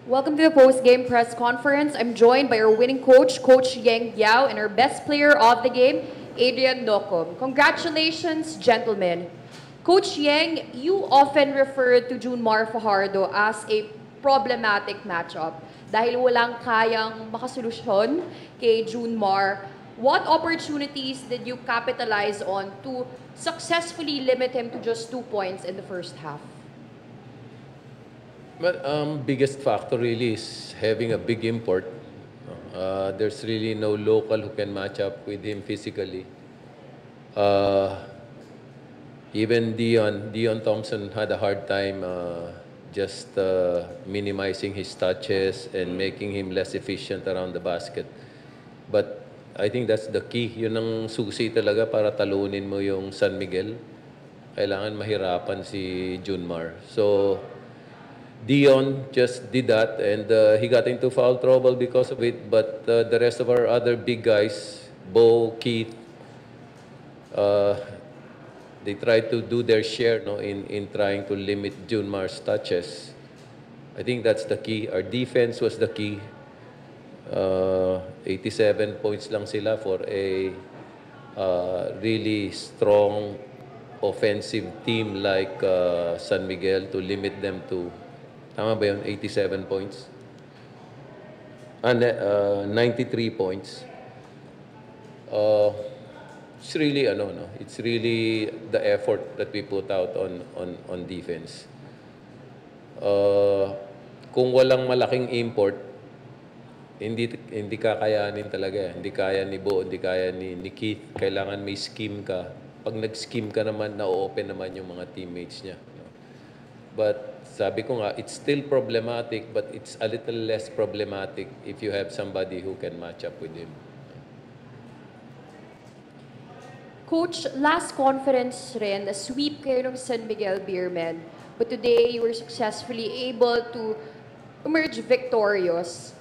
Welcome to the post-game press conference. I'm joined by our winning coach, Coach Yeng Yao, and our best player of the game, Adrian Nocom. Congratulations, gentlemen. Coach Yeng, you often refer to Junmar Fajardo as a problematic matchup dahil walang kayang makasolusyon kay Junmar. What opportunities did you capitalize on to successfully limit him to just 2 points in the first half? Well, biggest factor really is having a big import. There's really no local who can match up with him physically. Even Dion Thompson had a hard time just minimizing his touches and making him less efficient around the basket. But I think that's the key. Yun ang susi talaga para talunin mo yung San Miguel. Kailangan mahirapan si Junmar. So Dion just did that, and he got into foul trouble because of it. But the rest of our other big guys, Bo, Keith, they tried to do their share, no, in trying to limit Junmar's touches. I think that's the key. Our defense was the key. 87 points lang sila for a really strong offensive team like San Miguel to limit them to, tama ba yun, 87 points? 93 points. It's really it's really the effort that we put out on defense. Kung walang malaking import, hindi kakayanin talaga. Hindi kaya ni Bo, hindi kaya ni Keith. Kailangan may scheme ka. Pag nag-scheme ka naman, na-open naman yung mga teammates niya. But sabi ko nga, it's still problematic, but it's a little less problematic if you have somebody who can match up with him. Coach, last conference rin, sweep kayo ng San Miguel Beermen. But today, you were successfully able to emerge victorious.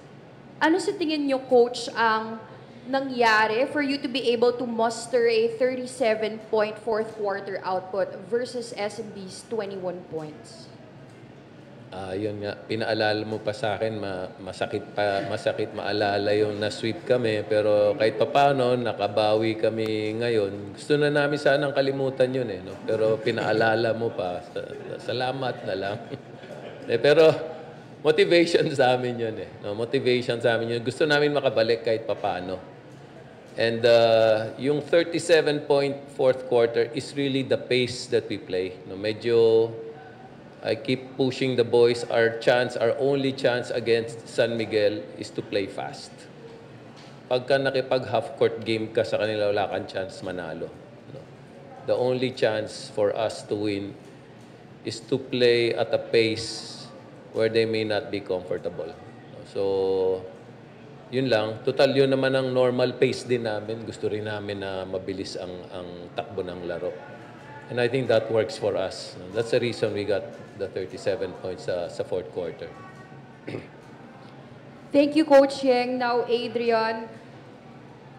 Ano sa tingin nyo, Coach, ang nangyari for you to be able to muster a 37-point fourth quarter output versus SMB's 21 points? Yun nga, pinaalala mo pa sa akin, masakit maalala yung na-sweep kami. Pero kahit papaano, nakabawi kami ngayon. Gusto na namin sanang kalimutan yun eh. No? Pero pinaalala mo pa, salamat na lang. Pero motivation sa amin yun eh. No? Motivation sa amin yun. Gusto namin makabalik kahit papaano. And yung 37-point fourth quarter is really the pace that we play. No? Medyo I keep pushing the boys. Our only chance against San Miguel is to play fast. Pagka nakipag half-court game ka sa kanila, wala kang chance manalo. No? The only chance for us to win is to play at a pace where they may not be comfortable. No? So, yun lang. Total, yun naman ang normal pace din namin. Gusto rin namin na mabilis ang takbo ng laro. And I think that works for us. That's the reason we got the 37 points sa fourth quarter. Thank you, Coach Yeng. Now, Adrian,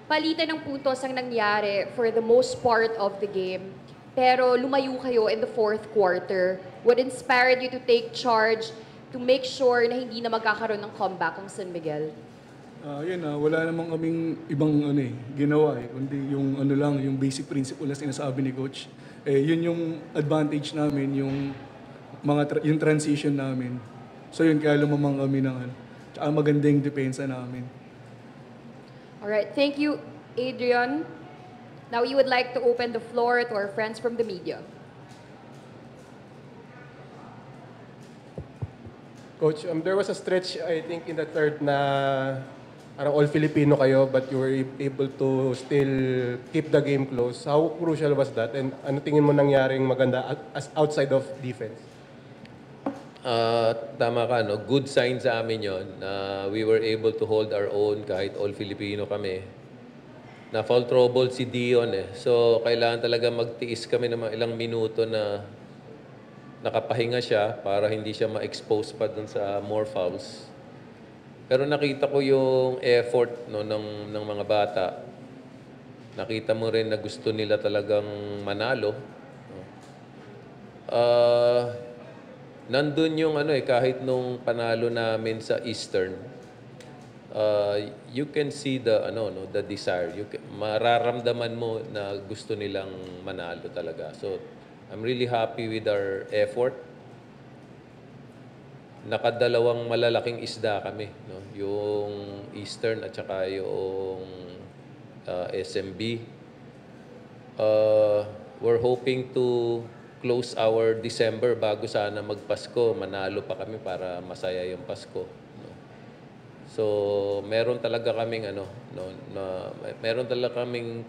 palitan ng puntos ang nangyari for the most part of the game. Pero lumayo kayo in the fourth quarter. What inspired you to take charge to make sure na hindi na magkakaroon ng comeback ang San Miguel? Wala namang kaming ibang ginawa kundi yung yung basic principle na sinasabi ni Coach. Yun yung advantage namin, yung yung transition namin. So yun, kaya lumamang kami ng tsaka magandang depensa namin. Alright, thank you, Adrian. Now we would like to open the floor to our friends from the media. Coach, there was a stretch, I think, in the third na parang all Filipino kayo, but you were able to still keep the game close. How crucial was that? And ano tingin mo nangyaring maganda as outside of defense? Tama ka, no? Good sign sa amin yun na we were able to hold our own kahit all Filipino kami. Na foul trouble si Dion eh. So, kailangan talaga magtiis kami ng mga ilang minuto na nakapahinga siya para hindi siya ma-expose pa dun sa more fouls. Pero nakita ko yung effort ng mga bata. Nakita mo rin na gusto nila talagang manalo. Nandun yung kahit nung panalo namin sa Eastern, you can see the desire. Mararamdaman mo na gusto nilang manalo talaga. So I'm really happy with our effort. Nakadalawang malalaking isda kami, no? Yung Eastern at saka yung SMB. We're hoping to close our December bago sana magpasko. Manalo pa kami para masaya yung Pasko. No? So, meron talaga kaming meron talaga kaming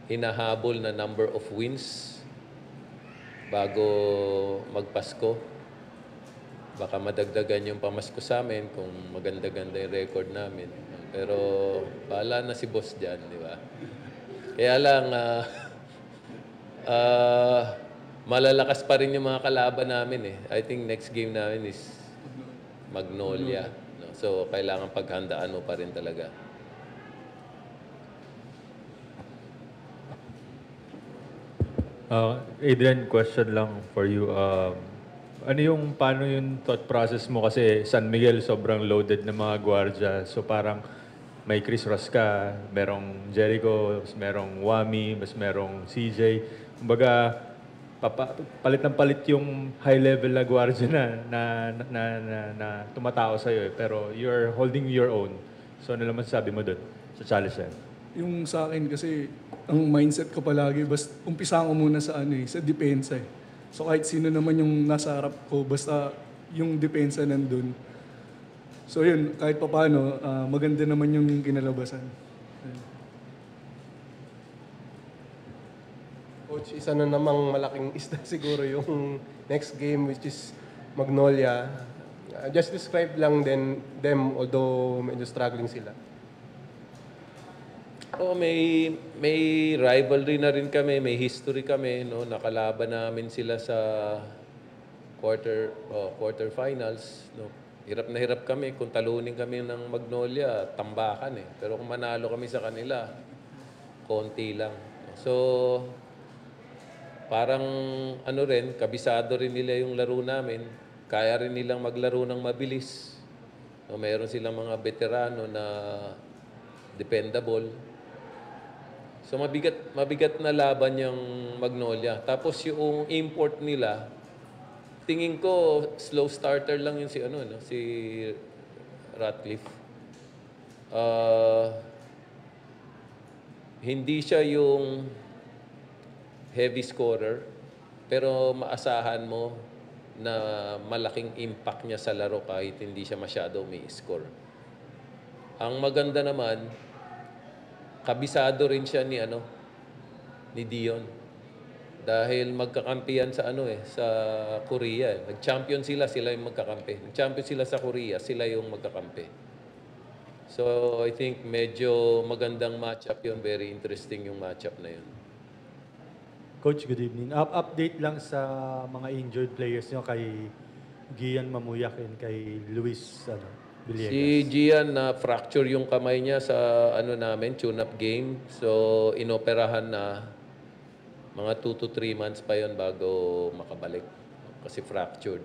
hinahabol na number of wins bago magpasko. Baka madagdagan yung pamasko sa amin kung maganda-ganda yung record namin. Pero bahala na si boss dyan, di ba? Kaya lang, malalakas pa rin yung mga kalaban namin eh. I think next game namin is Magnolia. No? So, kailangan paghandaan mo pa rin talaga. Adrian, question lang for you. Paano yung thought process mo? Kasi San Miguel sobrang loaded na mga gwardiya. So parang may Chris Rosca, merong Jericho, mas merong Wami, mas merong CJ. Kumbaga, palit ng palit yung high level na gwardiya na tumatao sa'yo eh. Pero you're holding your own. So ano naman sabi mo dun sa challenge na yun? Yung sa akin kasi, ang mindset ko palagi, basta umpisa ko muna sa sa depensa eh. So kahit sino naman yung nasa harap ko, basta yung depensa nandun. So yun, kahit paano, maganda naman yung kinalabasan. Coach, isa na namang malaking isda siguro yung next game, which is Magnolia. Just describe lang them, although medyo struggling sila. May rivalry na rin kami, may history kami, no? Nakalaban namin sila sa quarter finals, no? Hirap na hirap kami kung talunin kami ng Magnolia, tambakan eh. Pero kung manalo kami sa kanila, konti lang. So parang kabisado rin nila yung laro namin. kaya rin nilang maglaro ng mabilis. No, mayroon silang mga veterano na dependable. So mabigat na laban yung Magnolia. Tapos yung import nila, tingin ko slow starter lang yung si Ratcliffe. Hindi siya yung heavy scorer, pero maasahan mo na malaking impact niya sa laro kahit hindi siya masyado may score. Ang maganda naman, kabisado rin siya ni Dion. Dahil magkakampiyan sa sa Korea. Nag-champion sila yung magkakampi. Nag-champion sila sa Korea, sila yung magkakampi. So, I think medyo magandang matchup yun. Very interesting yung matchup na yun. Coach, good evening. Update lang sa mga injured players nyo kay Gian Mamuyak and kay Luis Villegas. Si Gian na fracture yung kamay niya sa namin, tune-up game. So, inoperahan na mga 2 to 3 months pa yon bago makabalik kasi fractured.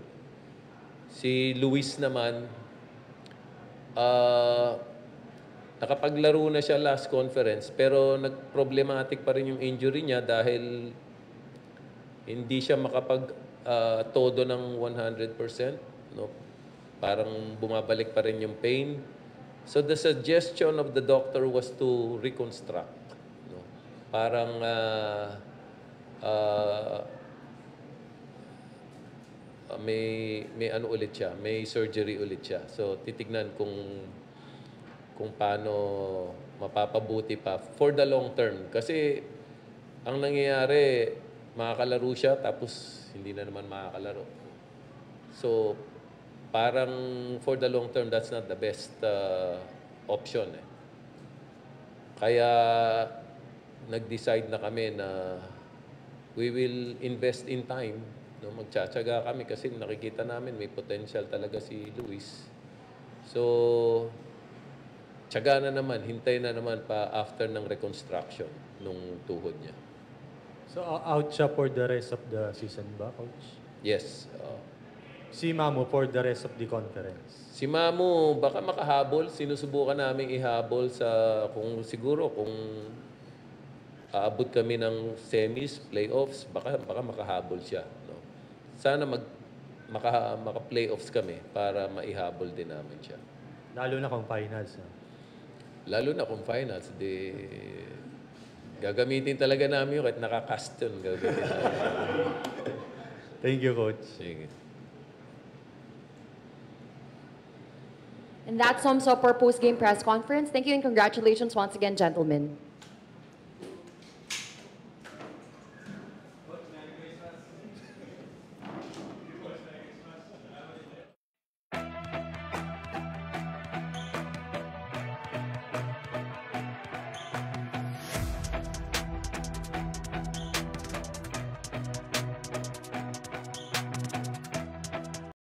Si Luis naman, nakapaglaro na siya last conference pero nag-problematic pa rin yung injury niya dahil hindi siya todo ng 100%. No? Parang bumabalik pa rin yung pain. So the suggestion of the doctor was to reconstruct. No? Parang may ulit siya, may surgery ulit siya. So titignan kung paano mapapabuti pa for the long term. Kasi ang nangyayari, makakalaro siya tapos hindi na naman makakalaro. So parang for the long term, that's not the best option. Kaya nag-decide na kami na we will invest in time. No? Magtsatsaga kami kasi nakikita namin may potential talaga si Luis. So, tsaga na naman, hintay na naman pa after ng reconstruction nung tuhod niya. So, out siya for the rest of the season ba, Coach? Yes. Si Mamu for the rest of the conference. Si Mamu, baka makahabol. Sinusubukan namin ihabol kung aabot kami ng semis, playoffs, baka makahabol siya. No? Sana maka-playoffs kami para maihabol din namin siya. Lalo na kung finals. Lalo na kung finals, gagamitin talaga namin yun kahit nakakast yun. Gagamitin namin. Thank you, Coach. Sige. And that sums up our post-game press conference. Thank you and congratulations once again, gentlemen.